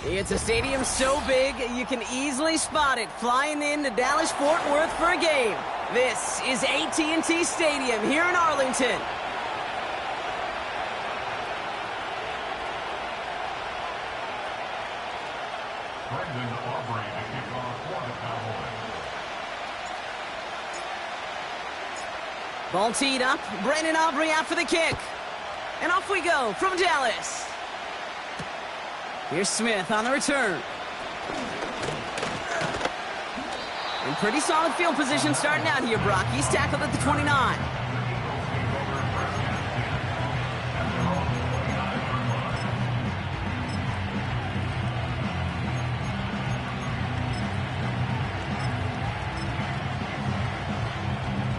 It's a stadium so big, you can easily spot it flying into Dallas-Fort Worth for a game. This is AT&T Stadium here in Arlington. Brendan Aubrey to kick off for the Cowboys. Ball teed up. Brendan Aubrey out for the kick. And off we go from Dallas. Here's Smith on the return. In pretty solid field position starting out here, Brock. He's tackled at the 29.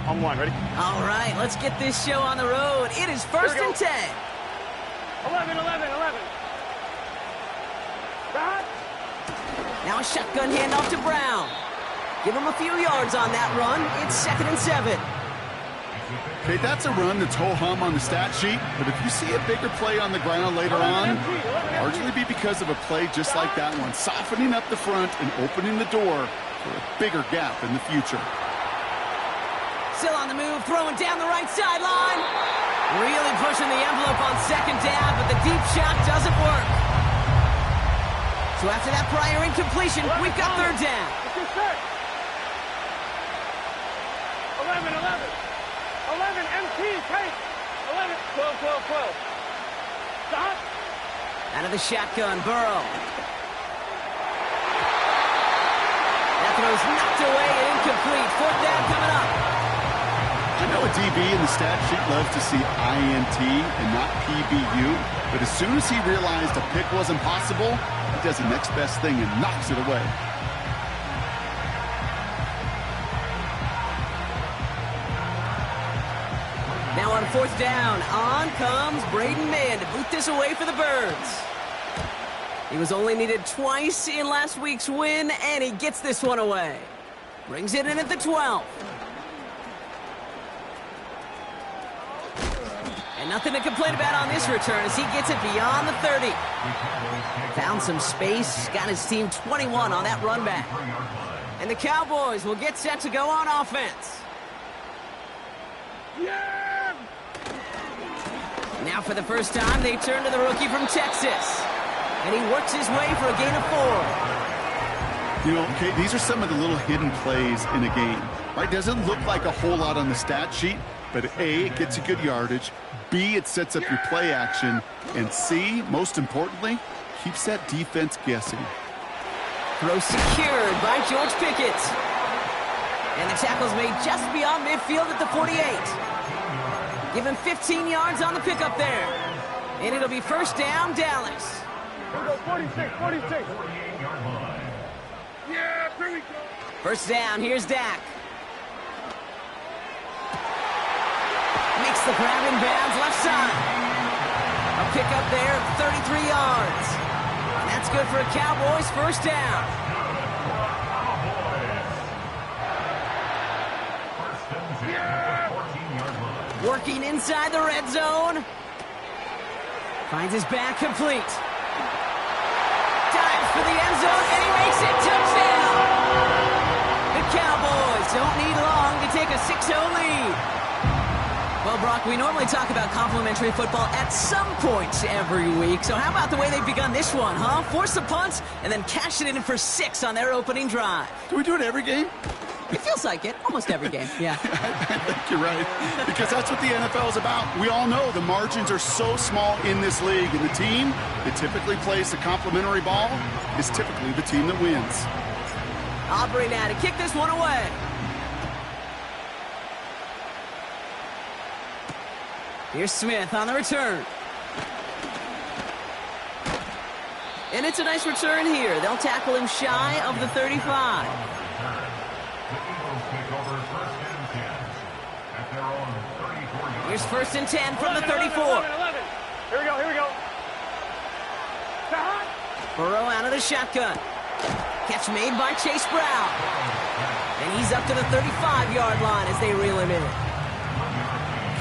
On one, ready? All right, let's get this show on the road. It is first and 10. 11. Stop. Now a shotgun handoff to Brown. Give him a few yards on that run. It's 2nd and 7. Okay, that's a run that's ho-hum on the stat sheet, but if you see a bigger play on the ground later on, largely be because of a play just like that one, softening up the front and opening the door for a bigger gap in the future. Still on the move, throwing down the right sideline. Really pushing the envelope on 2nd down, but the deep shot doesn't work. So after that prior incompletion, we've got 3rd down. 11, MT, take. 11, 12. Stop. Out of the shotgun, Burrow. That throw's knocked away and incomplete. 4th down coming up. I know a DB in the stat sheet loves to see INT and not PBU, but as soon as he realized a pick wasn't possible, he does the next best thing and knocks it away. Now on 4th down, on comes Braden Mann to boot this away for the Birds. He was only needed twice in last week's win, and he gets this one away. Brings it in at the 12. And nothing to complain about on this return as he gets it beyond the 30. Found some space, got his team 21 on that run back. And the Cowboys will get set to go on offense. Yeah! Now for the first time, they turn to the rookie from Texas. And he works his way for a gain of 4. You know, okay, these are some of the little hidden plays in a game, right? Doesn't look like a whole lot on the stat sheet, but A, it gets you good yardage, B, it sets up your play action, and C, most importantly, keeps that defense guessing. Throw secured by George Pickett. And the tackle's made just beyond midfield at the 48. Give him 15 yards on the pickup there. And it'll be 1st down, Dallas. Here we go, 46. Yeah, here we go. 1st down, here's Dak. Makes the grab in bounds left side. A pickup there of 33 yards. And that's good for a Cowboys 1st down. Working inside the red zone. Finds his back complete. Dives for the end zone, and he makes it. Touchdown! The Cowboys don't need long to take a 6-0 lead. Well, Brock, we normally talk about complimentary football at some points every week. So how about the way they've begun this one, huh? Force the punts and then cash it in for 6 on their opening drive. Do we do it every game? It feels like it. Almost every game, yeah. I think you're right, because that's what the NFL is about. We all know the margins are so small in this league, and the team that typically plays the complimentary ball is typically the team that wins. Aubrey now to kick this one away. Here's Smith on the return. And it's a nice return here. They'll tackle him shy of the 35. Here's 1st and 10 from the 34. 11. Here we go. Burrow out of the shotgun. Catch made by Chase Brown. And he's up to the 35-yard line as they reel him in.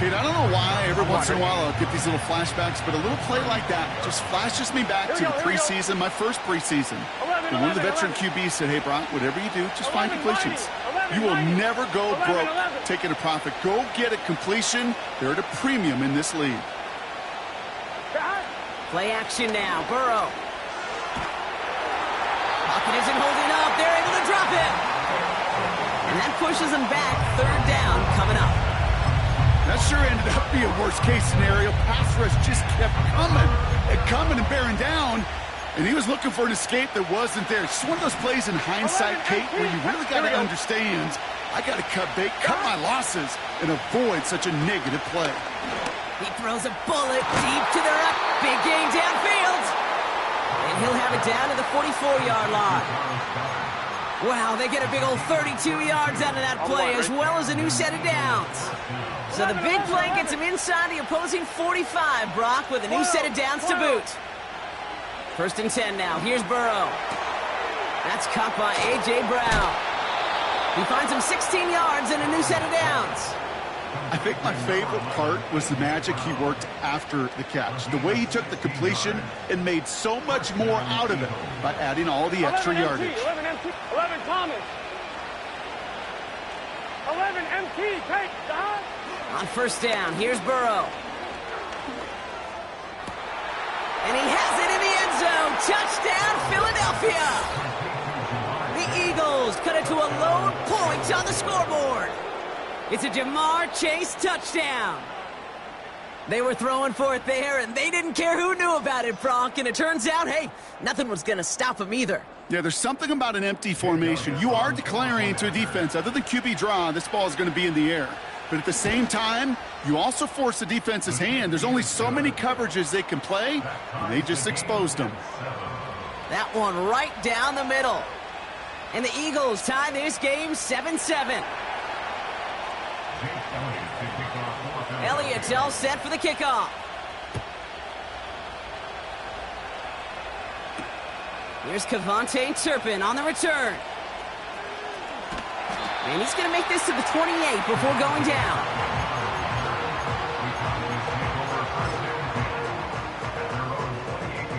Kate, I don't know why every once in a while I'll get these little flashbacks, but a little play like that just flashes me back to the preseason, my first preseason. And one of the veteran QBs said, hey, Brock, whatever you do, just find completions. You will never go broke taking a profit. Go get a completion. They're at a premium in this league. Play action now. Burrow. Pocket isn't holding up. They're able to drop it. And that pushes them back. Third down coming up. That sure ended up being a worst-case scenario. Pass rush just kept coming and bearing down. And he was looking for an escape that wasn't there. It's just one of those plays in hindsight, Kate, where you really got to understand, I got to cut my losses, and avoid such a negative play. He throws a bullet deep to the right. Big gain downfield. And he'll have it down to the 44-yard line. Wow, they get a big old 32 yards out of that play, as well as a new set of downs. So the big play gets him inside the opposing 45, Brock, with a new set of downs to boot. First and 10 now. Here's Burrow. That's caught by A.J. Brown. He finds him 16 yards and a new set of downs. I think my favorite part was the magic he worked after the catch. The way he took the completion and made so much more out of it by adding all the extra yardage. 11 MT, 11 Thomas. 11 MT, take, Don. On first down, here's Burrow. And he has it in the end zone. Touchdown, Philadelphia. The Eagles cut it to a lone point on the scoreboard. It's a Jamar Chase touchdown. They were throwing for it there, and they didn't care who knew about it, Bronk. And it turns out, hey, nothing was going to stop them either. Yeah, there's something about an empty formation. You are declaring to a defense, other than QB draw, this ball is going to be in the air. But at the same time, you also force the defense's hand. There's only so many coverages they can play, and they just exposed them. That one right down the middle. And the Eagles tie this game 7-7. Elliott's all set for the kickoff. Here's Kevontae Turpin on the return. And he's going to make this to the 28 before going down.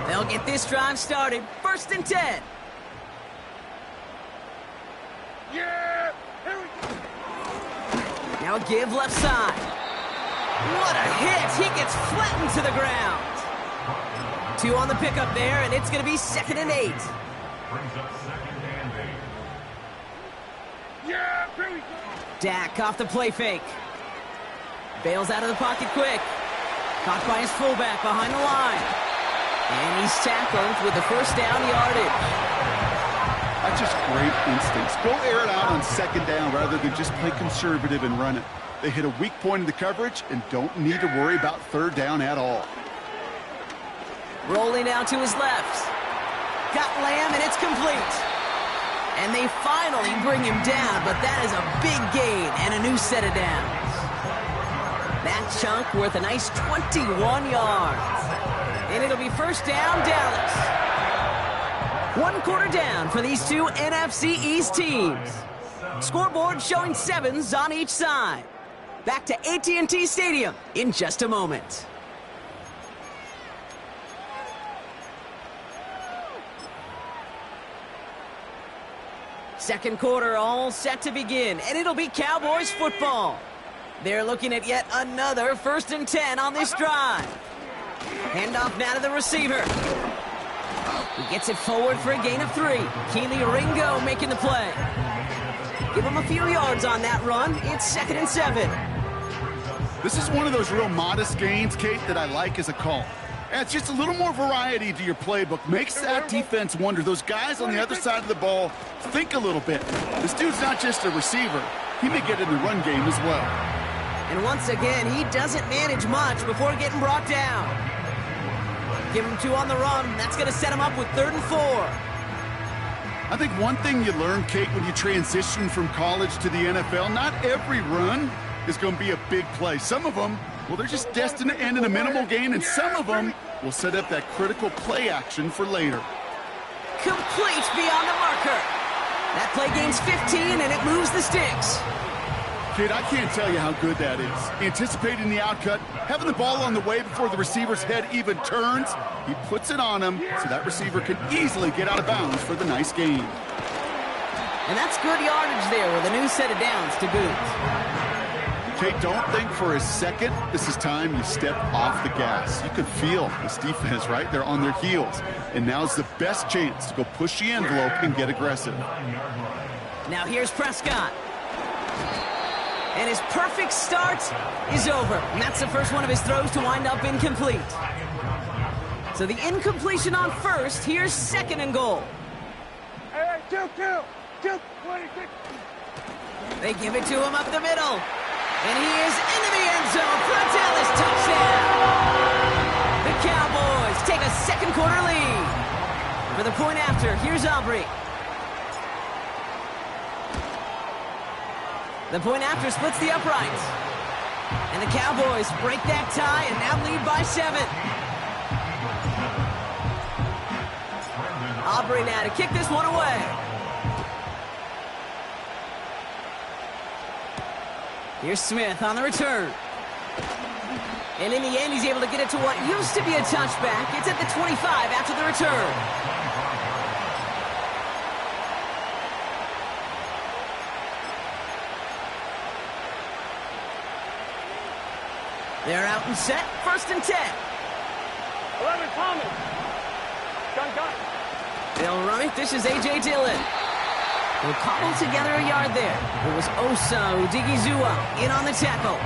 They'll get this drive started. First and 10. Yeah, here we go. Now give left side. What a hit. He gets flattened to the ground. 2 on the pickup there, and it's going to be 2nd and 8. Brings up 2nd and 8. Yeah, here we go. Dak off the play fake. Bails out of the pocket quick. Caught by his fullback behind the line. And he's tackled with the first down yardage. That's just great instincts. Go air it out on 2nd down rather than just play conservative and run it. They hit a weak point in the coverage and don't need to worry about 3rd down at all. Rolling out to his left. Got Lamb, and it's complete. And they finally bring him down, but that is a big gain and a new set of downs. That chunk worth a nice 21 yards. And it'll be first down, Dallas. 1 quarter down for these two NFC East teams. Scoreboard showing 7s on each side. Back to AT&T Stadium in just a moment. Second quarter all set to begin, and it'll be Cowboys football. They're looking at yet another 1st and 10 on this drive. Handoff now to the receiver. He gets it forward for a gain of 3. Keely Ringo making the play. Give him a few yards on that run. It's 2nd and 7. This is one of those real modest gains, Kate, that I like as a call. Adds just a little more variety to your playbook. Makes that defense wonder. Those guys on the other side of the ball think a little bit. This dude's not just a receiver. He may get in the run game as well. And once again, he doesn't manage much before getting brought down. Give him 2 on the run. That's going to set him up with 3rd and 4. I think one thing you learn, Kate, when you transition from college to the NFL, not every run is going to be a big play. Some of them, well, they're just destined to end in a minimal gain, and some of them will set up that critical play action for later. Complete beyond the marker. That play gains 15, and it moves the sticks. Kid, I can't tell you how good that is. Anticipating the outcut, having the ball on the way before the receiver's head even turns. He puts it on him so that receiver can easily get out of bounds for the nice gain. And that's good yardage there with a new set of downs to boot. Okay, don't think for a second this is time you step off the gas. You can feel this defense, right? They're on their heels. And now's the best chance to go push the envelope and get aggressive. Now here's Prescott. And his perfect start is over. And that's the first one of his throws to wind up incomplete. So the incompletion on first. Here's 2nd and goal. Hey, 2-2. 2-26. They give it to him up the middle. And he is into the end zone for a Dallas touchdown. The Cowboys take a 2nd quarter lead. For the point after, here's Aubrey. The point after splits the uprights. And the Cowboys break that tie and now lead by 7. Aubrey now to kick this one away. Here's Smith on the return. And in the end, he's able to get it to what used to be a touchback. It's at the 25 after the return. They're out and set. 1st and 10. 11 Thomas. Gun. They'll run it. This is A.J. Dillon. We'll cobble together a yard there. It was Osa Odigizua in on the tackle.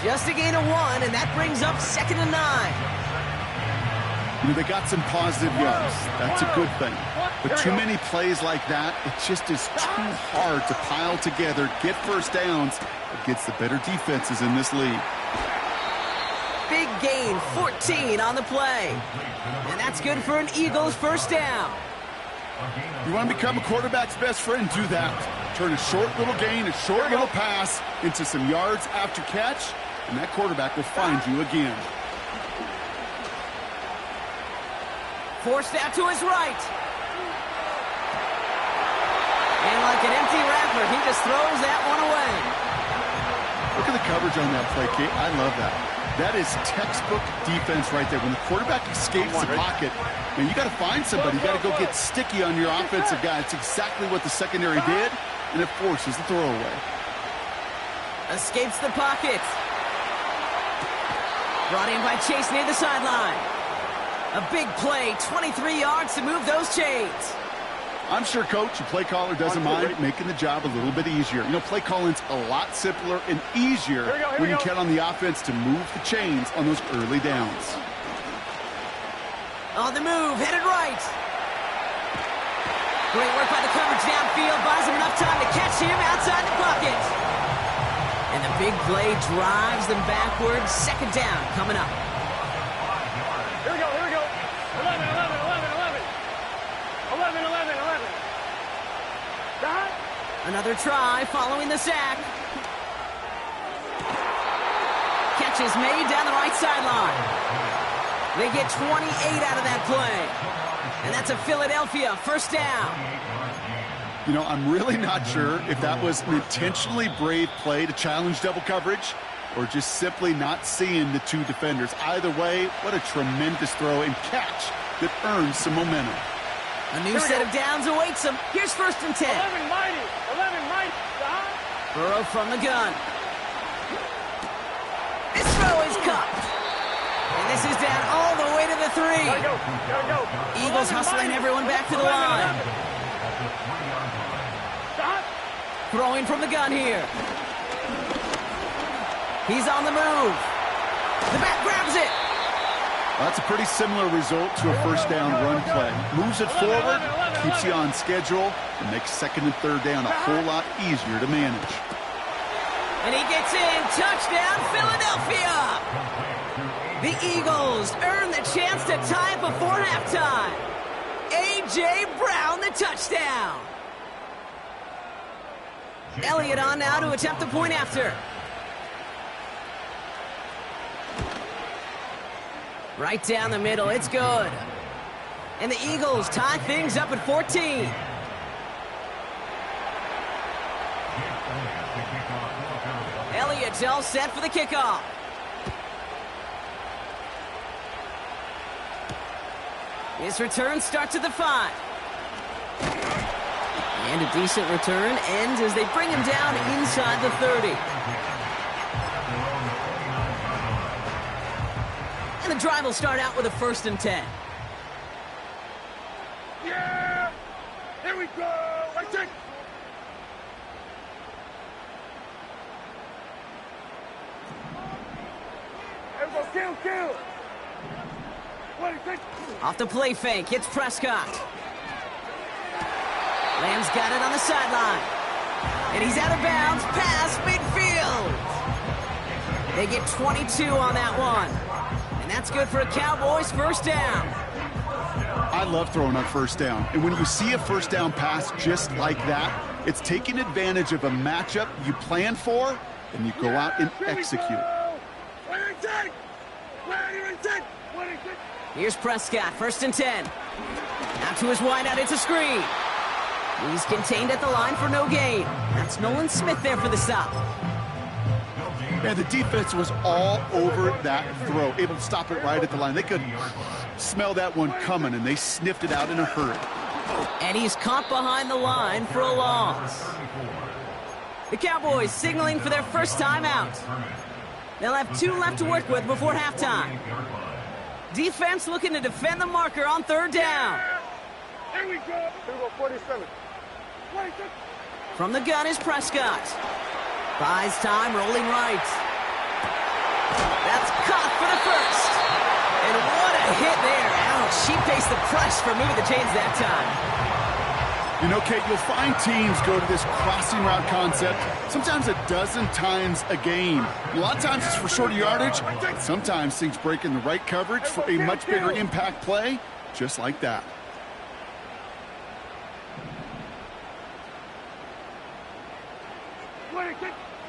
Just a gain of 1, and that brings up 2nd and 9. You know, they got some positive yards. That's a good thing. But too many plays like that, it just is too hard to pile together, get first downs against the better defenses in this league. Big gain, 14 on the play. And that's good for an Eagles 1st down. You want to become a quarterback's best friend, do that. Turn a short little gain, a short little pass into some yards after catch, and that quarterback will find you again. Forced out to his right. And like an empty wrapper, he just throws that one away. Look at the coverage on that play, Kate. I love that. That is textbook defense right there. When the quarterback escapes the pocket, man, you got to find somebody. You got to go get sticky on your offensive guy. It's exactly what the secondary did, and it forces the throwaway. Escapes the pocket. Brought in by Chase near the sideline. A big play, 23 yards to move those chains. I'm sure, Coach, your play caller doesn't mind making the job a little bit easier. You know, play calling's a lot simpler and easier when you count on the offense to move the chains on those early downs. On the move, headed right. Great work by the coverage downfield. Buys him enough time to catch him outside the pocket. And the big play drives them backwards. 2nd down coming up. Here we go. 11. Dot. Another try following the sack. Catch is made down the right sideline. They get 28 out of that play. And that's a Philadelphia 1st down. You know, I'm really not sure if that was an intentionally brave play to challenge double coverage or just simply not seeing the two defenders. Either way, what a tremendous throw and catch that earns some momentum. A new set of downs awaits him. Here's 1st and 10. 11 mighty. Dot. Burrow from the gun. This throw is caught. And this is down all the way to the 3. Gotta go. Eagles hustling everyone back to the line. Dot. Throwing from the gun here. He's on the move. The back grabs it. That's a pretty similar result to a 1st down run play. Moves it forward, keeps you on schedule, and makes 2nd and 3rd down a whole lot easier to manage. And he gets in. Touchdown, Philadelphia! The Eagles earn the chance to tie it before halftime. A.J. Brown, the touchdown. Elliott on now to attempt the point after. Right down the middle, it's good. And the Eagles tie things up at 14. Elliott all set for the kickoff. His return starts at the 5. And a decent return ends as they bring him down inside the 30. And the drive will start out with a 1st and 10. Yeah! Here we go! Right there! Here we go, kill! 26! Off the play fake, it's Prescott. Lamb's got it on the sideline. And he's out of bounds past midfield. They get 22 on that one. And that's good for a Cowboys 1st down. I love throwing on 1st down. And when you see a 1st down pass just like that, it's taking advantage of a matchup you plan for, and you go out and execute. Here's Prescott, 1st and 10. Out to his wideout, it's a screen. He's contained at the line for no gain. That's Nolan Smith there for the stop. And the defense was all over that throw, able to stop it right at the line. They could smell that one coming, and they sniffed it out in a hurry. And he's caught behind the line for a loss. The Cowboys signaling for their 1st time out. They'll have 2 left to work with before halftime. Defense looking to defend the marker on 3rd down. Here we go! 47. 26. From the gun is Prescott. Buys time, rolling right. That's caught for the 1st. And what a hit there. Ouch, she faced the price for moving the chains that time. You know, Kate, you'll find teams go to this crossing route concept sometimes a dozen times a game. A lot of times it's for shorter yardage, but sometimes things break in the right coverage for a much bigger impact play, just like that.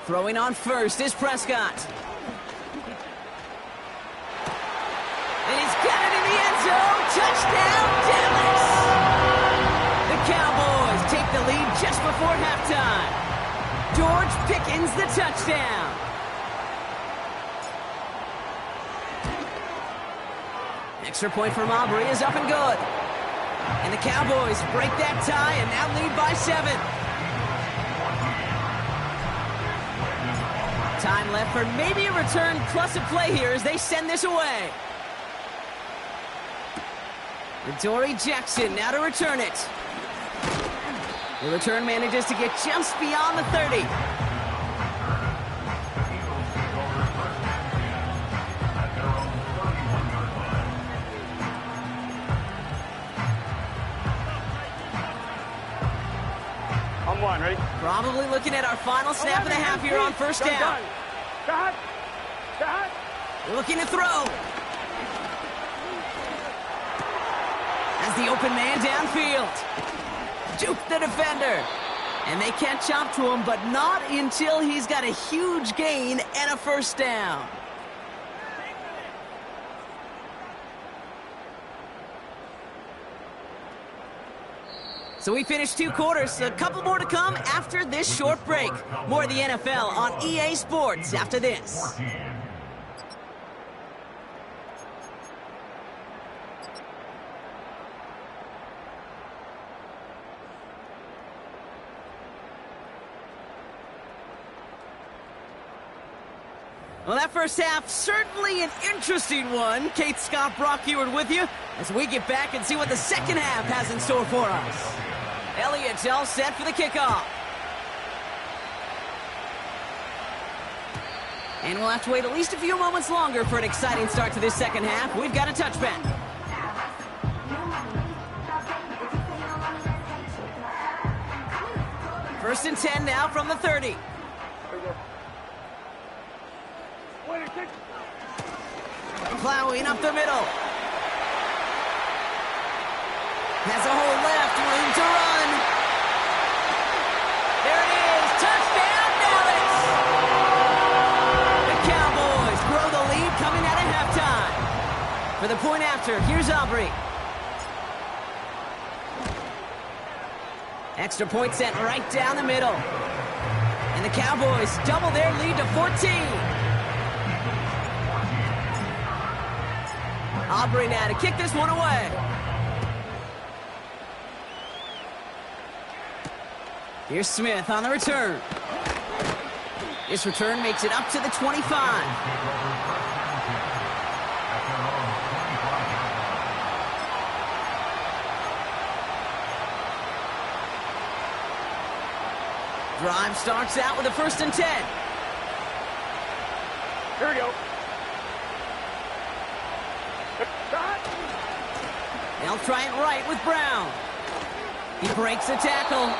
Throwing on 1st is Prescott. And he's got it in the end zone. Touchdown, Dallas! The Cowboys take the lead just before halftime. George Pickens the touchdown. Extra point from Aubrey is up and good. And the Cowboys break that tie and now lead by 7. Time left for maybe a return plus a play here as they send this away. Dory Jackson now to return it. The return manages to get just beyond the 30. I'm one, ready? Probably looking at our final snap of the half here on 1st down. Looking to throw. As the open man downfield. Juke the defender. And they catch up to him, but not until he's got a huge gain and a 1st down. So we finished 2 quarters. A couple more to come after this short break. More of the NFL on EA Sports after this. Well, that 1st half, certainly an interesting one. Kate Scott, Brock Ewart with you as we get back and see what the 2nd half has in store for us. Elliott all set for the kickoff. And we'll have to wait at least a few moments longer for an exciting start to this 2nd half. We've got a touchback. First and 10 now from the 30. Plowing up the middle. Has a hole left, room to run. There it is, touchdown Dallas! The Cowboys grow the lead coming out of halftime. For the point after, here's Aubrey. Extra point set right down the middle. And the Cowboys double their lead to 14. Aubrey now to kick this one away. Here's Smith on the return. This return makes it up to the 25. Drive starts out with a 1st and 10. Here we go. They'll try it right with Brown. He breaks the tackle,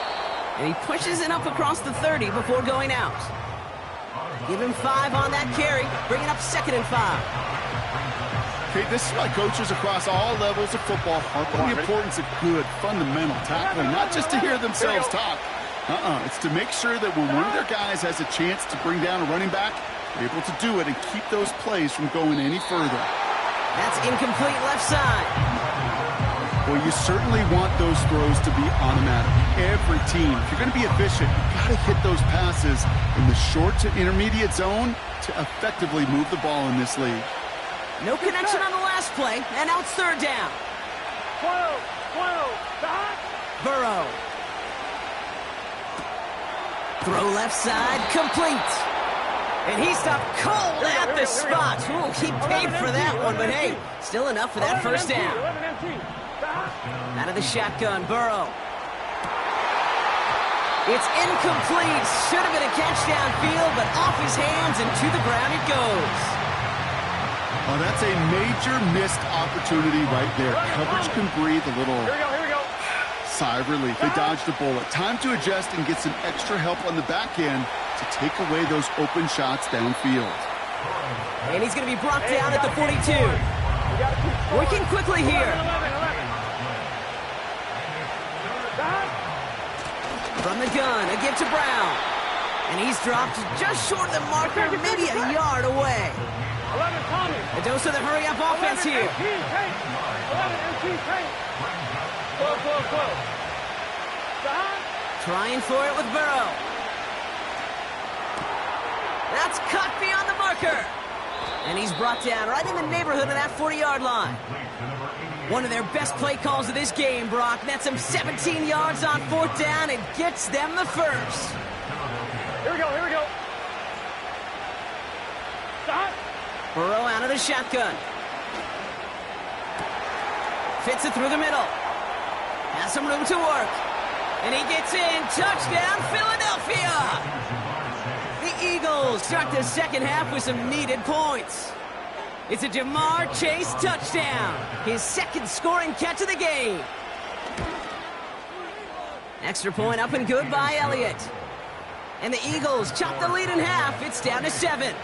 and he pushes it up across the 30 before going out. Give him 5 on that carry, bring it up 2nd and 5. Okay, this is why coaches across all levels of football harp on the importance of good, fundamental tackling, not just to hear themselves talk. It's to make sure that when one of their guys has a chance to bring down a running back, they're able to do it and keep those plays from going any further. That's incomplete left side. Well, you certainly want those throws to be automatic. Every team, if you're going to be efficient, you've got to hit those passes in the short to intermediate zone to effectively move the ball in this league. No connection on the last play, and now it's 3rd down. 12, Burrow. Throw left side, complete. And he stopped cold at the spot. Ooh, he paid for that one, but hey, still enough for that 1st down. Out of the shotgun, Burrow. It's incomplete. Should have been a catch downfield, but off his hands and to the ground it goes. Well, that's a major missed opportunity right there. Coverage can breathe a little sigh of relief. They dodged a bullet. Time to adjust and get some extra help on the back end to take away those open shots downfield. And he's going to be brought down at the 42. Working quickly here. From the gun, a give to Brown. And he's dropped just short of the marker, maybe a yard away. A dose of the hurry-up offense here. Trying for it with Burrow. That's cut beyond the marker. And he's brought down right in the neighborhood of that 40-yard line. One of their best play calls of this game, Brock. Nets him 17 yards on 4th down and gets them the 1st. Here we go. Stop. Burrow out of the shotgun. Fits it through the middle. Has some room to work. And he gets in. Touchdown, Philadelphia! The Eagles start the 2nd half with some needed points. It's a Jamar Chase touchdown. His 2nd scoring catch of the game. Extra point up and good by Elliott. And the Eagles chop the lead in half. It's down to 7.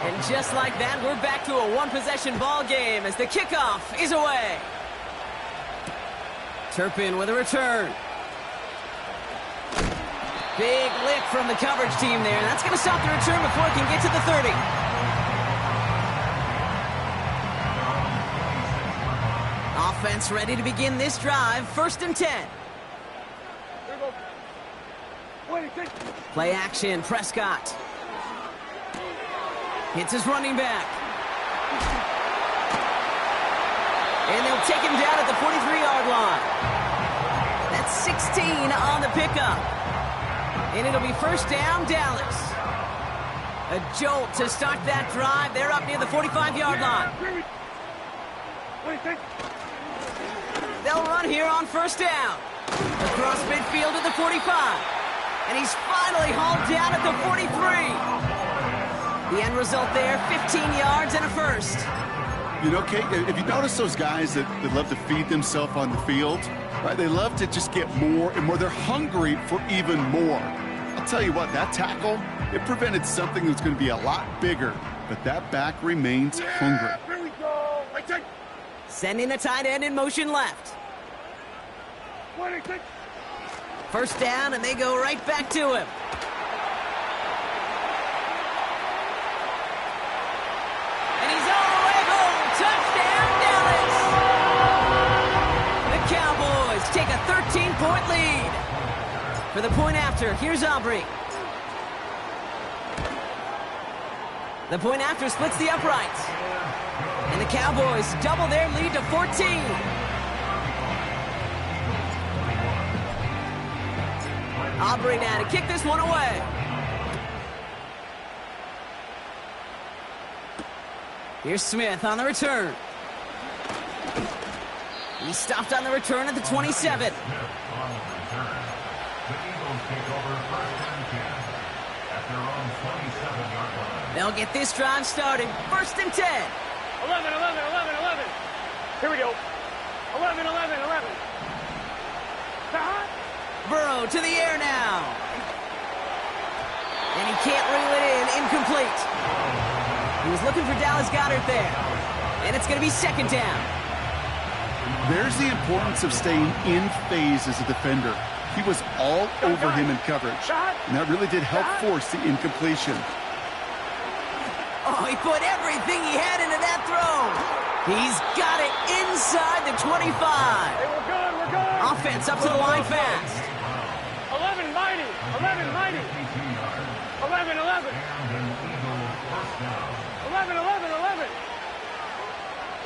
And just like that, we're back to a 1-possession ball game as the kickoff is away. Turpin with a return. Big lick from the coverage team there. That's going to stop the return before it can get to the 30. Offense ready to begin this drive. 1st and 10. Play action, Prescott. Hits his running back. And they'll take him down at the 43-yard line. That's 16 on the pickup. And it'll be 1st down, Dallas. A jolt to start that drive. They're up near the 45-yard line. They'll run here on 1st down. Across midfield at the 45. And he's finally hauled down at the 43. The end result there, 15 yards and a 1st. You know, Kate, if you notice those guys that love to feed themselves on the field, right? They love to just get more and more. They're hungry for even more. I'll tell you what, that tackle, it prevented something that's going to be a lot bigger, but that back remains hungry. Here we go. Sending the tight end in motion left. 1st down, and they go right back to him. And he's all the way home. Touchdown, Dallas! The Cowboys take a For the point after, here's Aubrey. The point after splits the uprights. And the Cowboys double their lead to 14. Aubrey now to kick this one away. Here's Smith on the return. He stopped on the return at the 27. They'll get this drive started. 1st and 10. 11, 11, 11, 11. Here we go. 11, 11, 11. Burrow to the air now. And he can't reel it in. Incomplete. He was looking for Dallas Goedert there. And it's going to be 2nd down. There's the importance of staying in phase as a defender. He was all over him in coverage. And that really did help force the incompletion. Oh, he put everything he had into that throw. He's got it inside the 25. Hey, we're good, we're good. Offense up to the line fast. 11 mighty, 11 mighty. 11, 11. 11, 11, 11.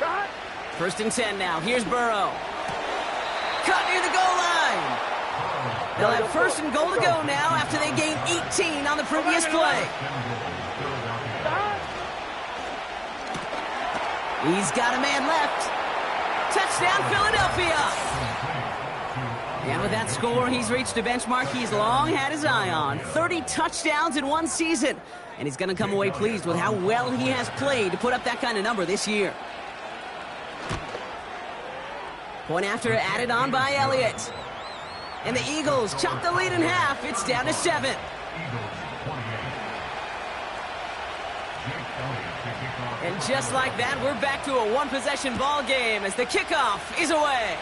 Shot. 1st and 10 now. Here's Burrow. Cut near the goal line. They'll have 1st and goal to go now after they gained 18 on the previous play. He's got a man left. Touchdown, Philadelphia. And with that score, he's reached a benchmark he's long had his eye on. 30 touchdowns in one season. And he's going to come away pleased with how well he has played to put up that kind of number this year. Point after added on by Elliott. And the Eagles chop the lead in half. It's down to 7. And just like that, we're back to a one-possession ball game as the kickoff is away.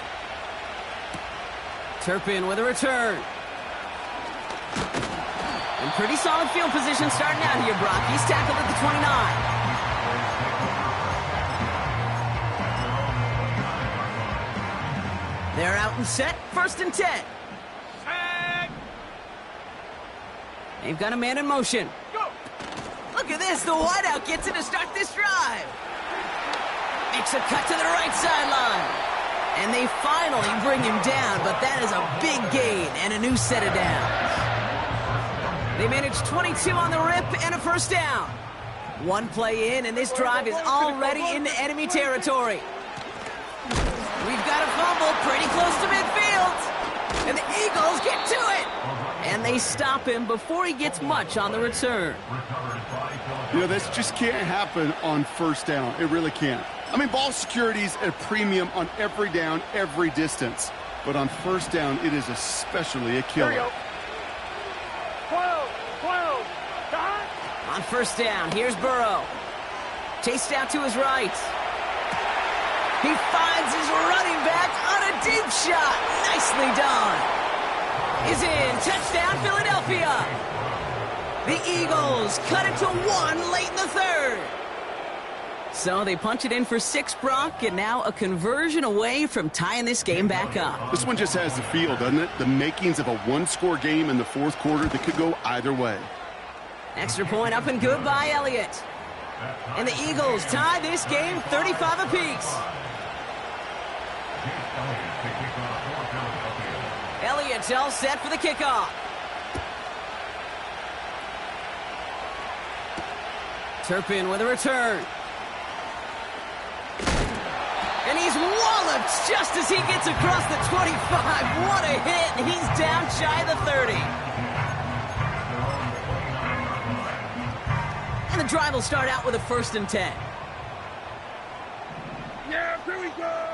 Turpin with a return. And pretty solid field position starting out here, Brock. He's tackled at the 29. They're out and set. 1st and 10. They've got a man in motion. Go. Look at this. The wideout gets it to start this drive. Makes a cut to the right sideline. And they finally bring him down, but that is a big gain and a new set of downs. They managed 22 on the rip and a 1st down. One play in, and this drive is already into enemy territory. We've got a fumble pretty close to midfield. And the Eagles get to it. And they stop him before he gets much on the return. You know, this just can't happen on 1st down. It really can't. I mean, ball security's at a premium on every down, every distance. But on 1st down, it is especially a killer. Here we go. 12, 12. Shot. On 1st down, here's Burrow. Chased out to his right. He finds his running back on a deep shot. Nicely done. Is in. Touchdown, Philadelphia. The Eagles cut it to 1 late in the 3rd. So they punch it in for 6, Brock, and now a conversion away from tying this game back up. This one just has the feel, doesn't it? The makings of a one-score game in the 4th quarter that could go either way. Extra point up and good by Elliott. And the Eagles tie this game 35 apiece. Elliott's all set for the kickoff. Turpin with a return. And he's walloped just as he gets across the 25. What a hit. He's down shy of the 30. And the drive will start out with a 1st and 10. Yeah, here we go.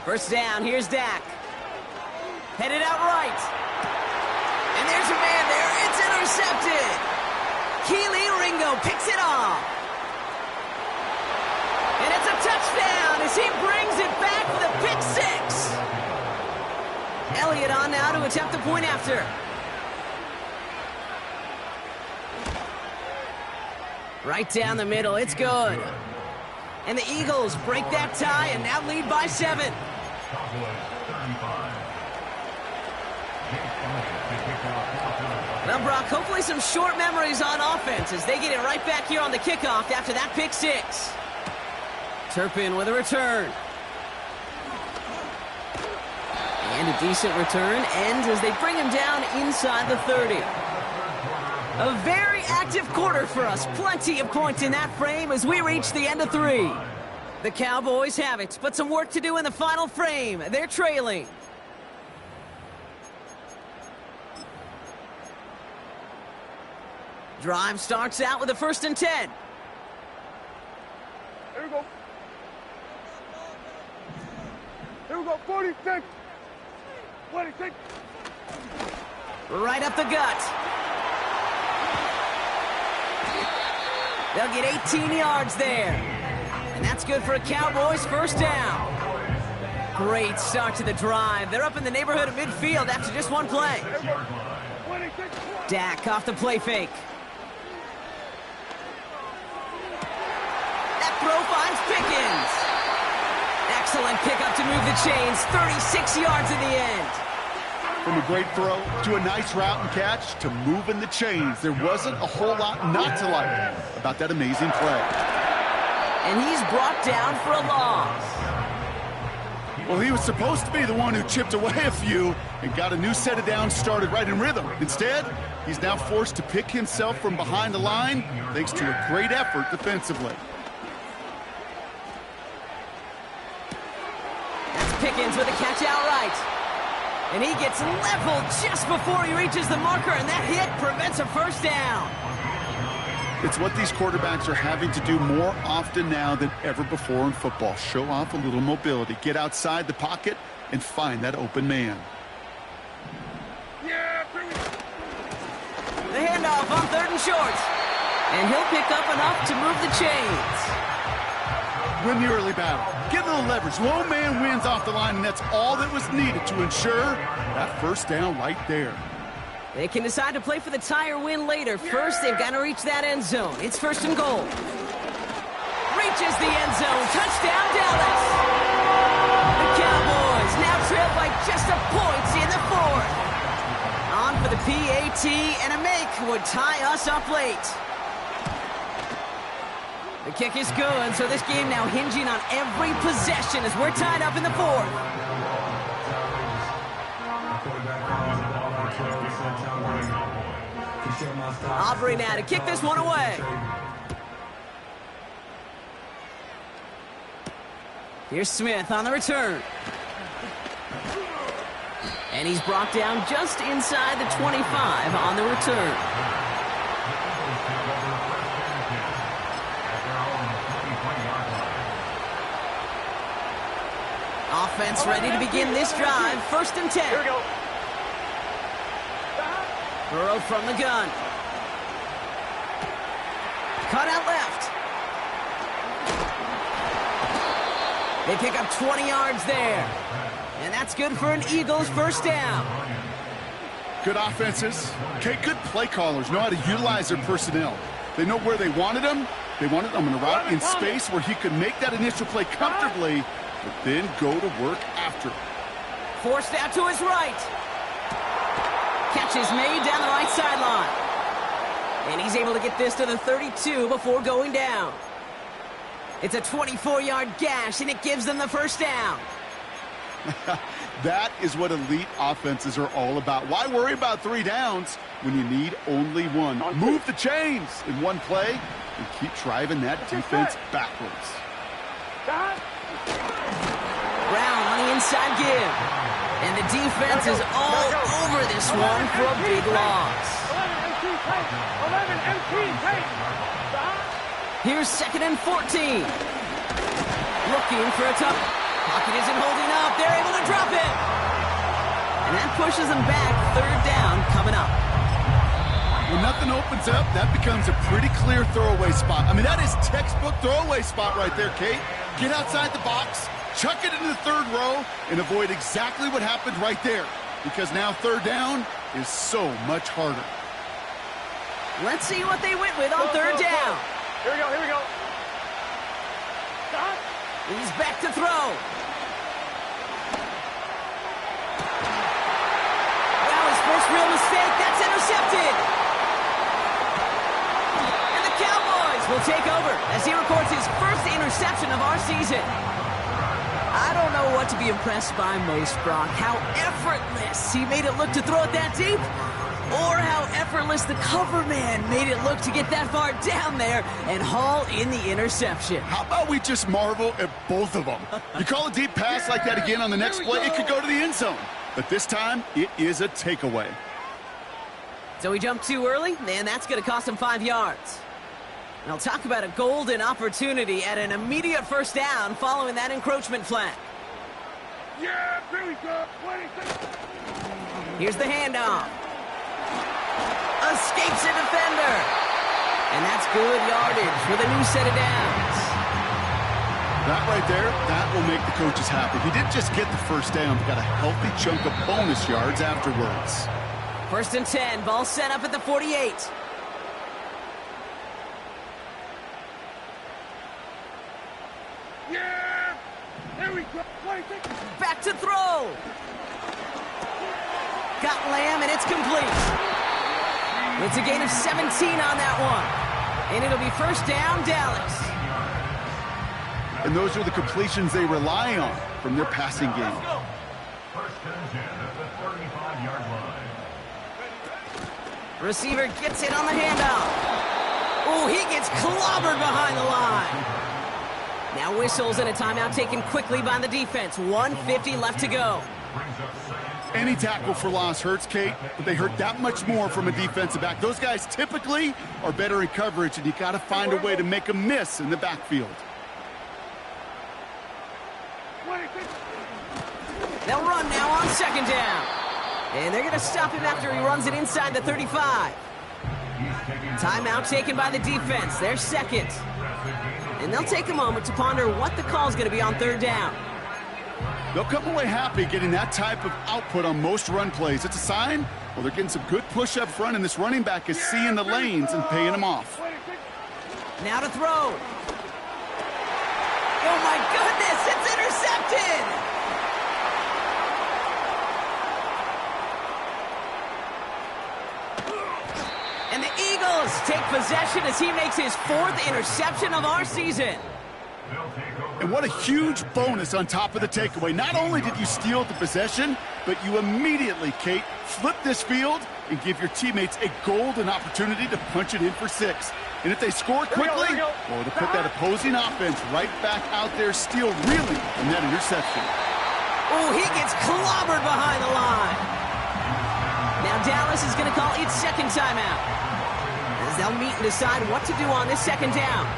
1st down, here's Dak. Headed out right. And there's a man there. It's intercepted. Keely Ringo picks it off. And it's a touchdown as he brings it back for the pick 6. Elliott on now to attempt the point after. Right down the middle. It's good. And the Eagles break that tie and now lead by 7. Well, Brock, hopefully some short memories on offense as they get it right back here on the kickoff after that pick six. Turpin with a return. And a decent return ends as they bring him down inside the 30. A very active quarter for us. Plenty of points in that frame as we reach the end of 3. The Cowboys have it, but some work to do in the final frame. They're trailing. Drive starts out with a 1st and 10. Here we go. Here we go, 46. 26. Right up the gut. They'll get 18 yards there. And that's good for a Cowboys 1st down. Great start to the drive. They're up in the neighborhood of midfield after just one play. Dak off the play fake. That throw finds Pickens. Excellent pickup to move the chains. 36 yards in the end. From a great throw to a nice route and catch to moving the chains. There wasn't a whole lot not to like about that amazing play. And he's brought down for a loss. Well, he was supposed to be the one who chipped away a few and got a new set of downs started right in rhythm. Instead, he's now forced to pick himself from behind the line thanks to a great effort defensively. That's Pickens with a catch outright. And he gets leveled just before he reaches the marker, and that hit prevents a 1st down. It's what these quarterbacks are having to do more often now than ever before in football. Show off a little mobility, get outside the pocket, and find that open man. The handoff on 3rd and short. And he'll pick up enough to move the chains. Win the early battle. Get a little leverage. Low man wins off the line, and that's all that was needed to ensure that 1st down right there. They can decide to play for the tie or win later. First, they've got to reach that end zone. It's 1st and goal. Reaches the end zone. Touchdown, Dallas. The Cowboys now trail by just a point in the 4th. On for the PAT, and a make would tie us up late. The kick is good, so this game now hinging on every possession as we're tied up in the 4th. Aubrey now to kick this one away. Here's Smith on the return. And he's brought down just inside the 25 on the return. Offense ready to begin this drive. 1st and 10. Here we go. Burrow from the gun. Cut out left. They pick up 20 yards there. And that's good for an Eagles 1st down. Good offenses. Okay, good play callers know how to utilize their personnel. They know where they wanted him. They wanted him in a route in space where he could make that initial play comfortably, but then go to work after. Forced out to his right. Catch is made down the right sideline. And he's able to get this to the 32 before going down. It's a 24-yard gash, and it gives them the 1st down. That is what elite offenses are all about. Why worry about 3 downs when you need only 1? Move the chains in one play and keep driving that defense backwards. Brown on the inside give. And the defense is all over this one for a big loss. 11 empty tape. Here's 2nd and 14. Looking for a tough. Pocket isn't holding up. They're able to drop it. And that pushes them back. 3rd down coming up. When nothing opens up, that becomes a pretty clear throwaway spot. I mean, that is textbook throwaway spot right there, Kate. Get outside the box, chuck it into the 3rd row, and avoid exactly what happened right there. Because now 3rd down is so much harder. Let's see what they went with on 3rd down. Here we go, here we go. He's back to throw. Well, intercepted. And the Cowboys will take over as he records his first interception of our season. I don't know what to be impressed by most, Brock. How effortless he made it look to throw it that deep, or how effortless the cover man made it look to get that far down there and haul in the interception. How about we just marvel at both of them? You call a deep pass like that again on the next play, it could go to the end zone. But this time, it is a takeaway. So he jumped too early, and that's going to cost him 5 yards. And I'll talk about a golden opportunity at an immediate first down following that encroachment flag. Yeah, here we go. 26. Here's the handoff. Escapes a defender. And that's good yardage with a new set of downs. That right there, that will make the coaches happy. He didn't just get the first down, but got a healthy chunk of bonus yards afterwards. 1st and 10, ball set up at the 48. Yeah, here we go. 26. Back to throw. Got Lamb, and it's complete. It's a gain of 17 on that one. And it'll be first down, Dallas. And those are the completions they rely on from their passing game. First and 10 at the 35-yard line. Receiver gets it on the handoff. Oh, he gets clobbered behind the line. Now whistles and a timeout taken quickly by the defense. 1:50 left to go. Any tackle for loss hurts, Kate, but they hurt that much more from a defensive back. Those guys typically are better in coverage, and you got to find a way to make them miss in the backfield. 26. They'll run now on 2nd down. And they're going to stop him after he runs it inside the 35. Timeout taken by the defense. They're second. And they'll take a moment to ponder what the call is going to be on 3rd down. They'll come away happy getting that type of output on most run plays. It's a sign, well, they're getting some good push up front, and this running back is seeing the lanes and paying them off. 26. Now to throw. Oh, my goodness, it's intercepted. And the Eagles take possession as he makes his 4th interception of our season. And what a huge bonus on top of the takeaway. Not only did you steal the possession, but you immediately, Kate, flip this field and give your teammates a golden opportunity to punch it in for 6. And if they score quickly, well, to put that opposing offense right back out there, steal reeling from that interception. Oh, he gets clobbered behind the line. Now Dallas is going to call its 2nd timeout, as they'll meet and decide what to do on this 2nd down.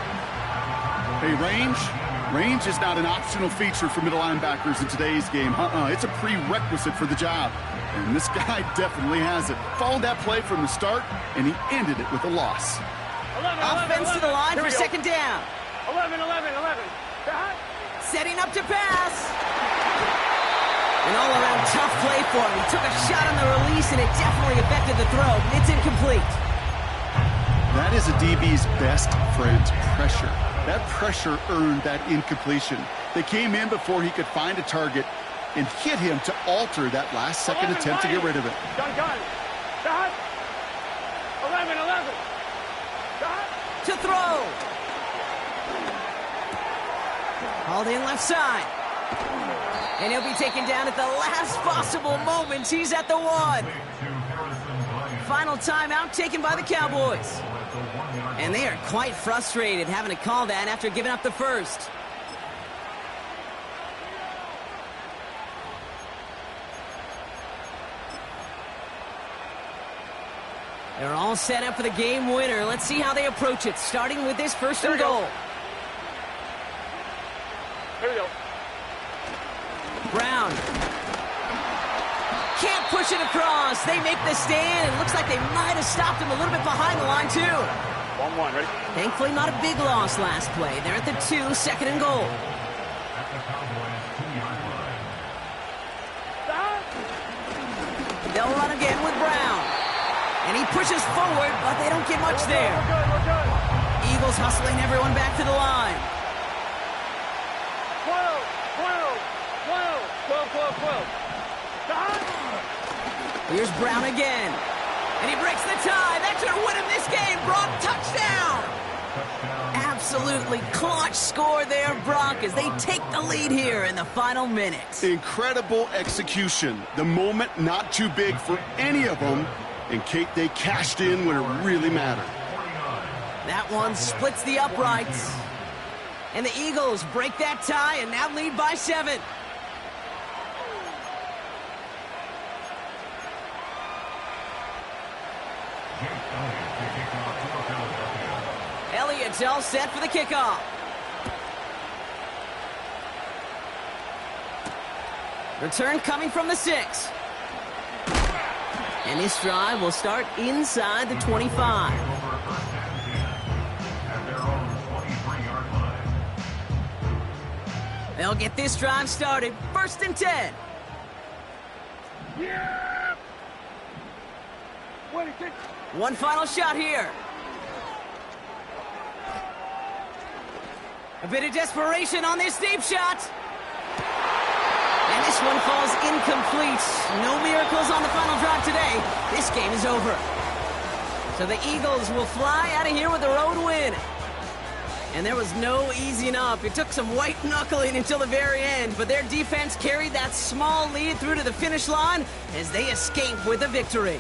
Hey, range is not an optional feature for middle linebackers in today's game. It's a prerequisite for the job. And this guy definitely has it. Followed that play from the start, and he ended it with a loss. 11, Offense 11, to the line Here for we go. 2nd down. 11, 11, 11. Back. Setting up to pass. An all-around tough play for him. He took a shot on the release, and it definitely affected the throw. It's incomplete. That is a DB's best friend, pressure. That pressure earned that incompletion. They came in before he could find a target and hit him to alter that last-second attempt to get rid of it. Gun. Back. 11, 11. Back. To throw. Hauled in left side. And he'll be taken down at the last possible moment. He's at the 1. Final timeout taken by the Cowboys. And they are quite frustrated having to call that after giving up the first. They're all set up for the game winner. Let's see how they approach it, starting with this 1st and goal. Here we go. Brown. Can't push it across. They make the stand. It looks like they might have stopped him a little bit behind the line, too. 1-1, ready? Thankfully, not a big loss last play. They're at the 2, 2nd and goal. They'll run again with Brown. And he pushes forward, but they don't get much there. We're good. Eagles hustling everyone back to the line. 12. Here's Brown again. And he breaks the tie. That should win him this game. Brock, touchdown. Absolutely clutch score there, Brock, as they take the lead here in the final minutes. Incredible execution. The moment not too big for any of them. And Kate, they cashed in when it really mattered. That one splits the uprights. And the Eagles break that tie and now lead by 7. Elliott's all set for the kickoff. Return coming from the 6. And this drive will start inside the 25. They'll get this drive started. 1st and 10. Yeah! One final shot here. A bit of desperation on this deep shot. And this one falls incomplete. No miracles on the final drive today. This game is over. So the Eagles will fly out of here with a road win. And there was no easing up. It took some white knuckling until the very end, but their defense carried that small lead through to the finish line as they escape with a victory.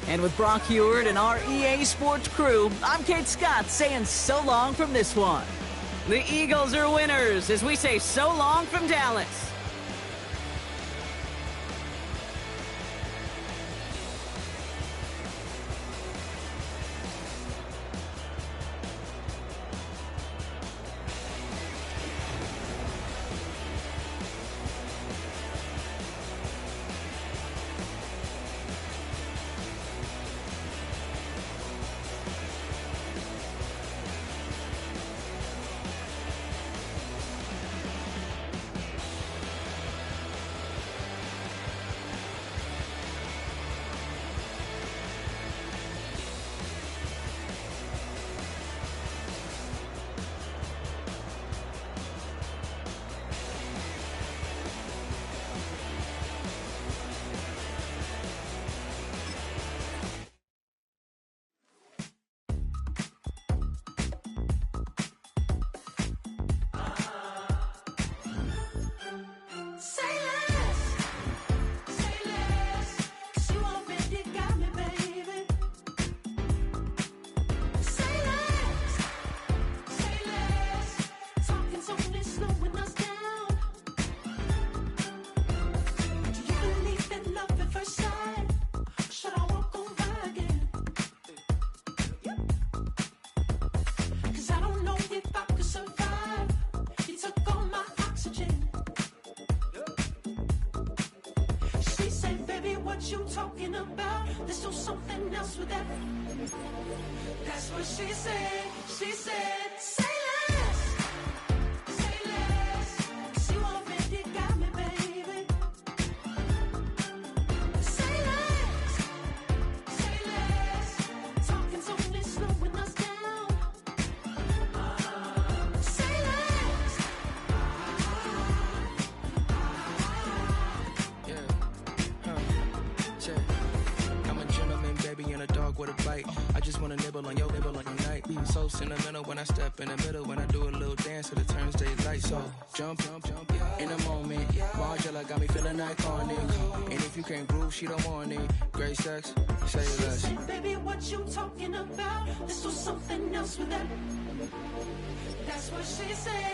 And with Brock Huard and our EA Sports crew, I'm Kate Scott saying so long from this one. The Eagles are winners as we say so long from Dallas. You talking about? Let's do something else with that. That's what she said. She said, say less. Say less. 'Cause you already got me, baby. Say less. Say less. Talking's only slowing us down. Say less. I'm a gentleman, baby, and a dog with a bite. I just wanna nibble on your night. So sentimental when I step in the middle. When I do a little dance, till it turns daylight. So jump, in a moment. Margella got me feeling iconic. And if you can't groove, she don't want it. Great sex, say less. She said, baby, what you talking about? Let's do something else with that. That's what she said.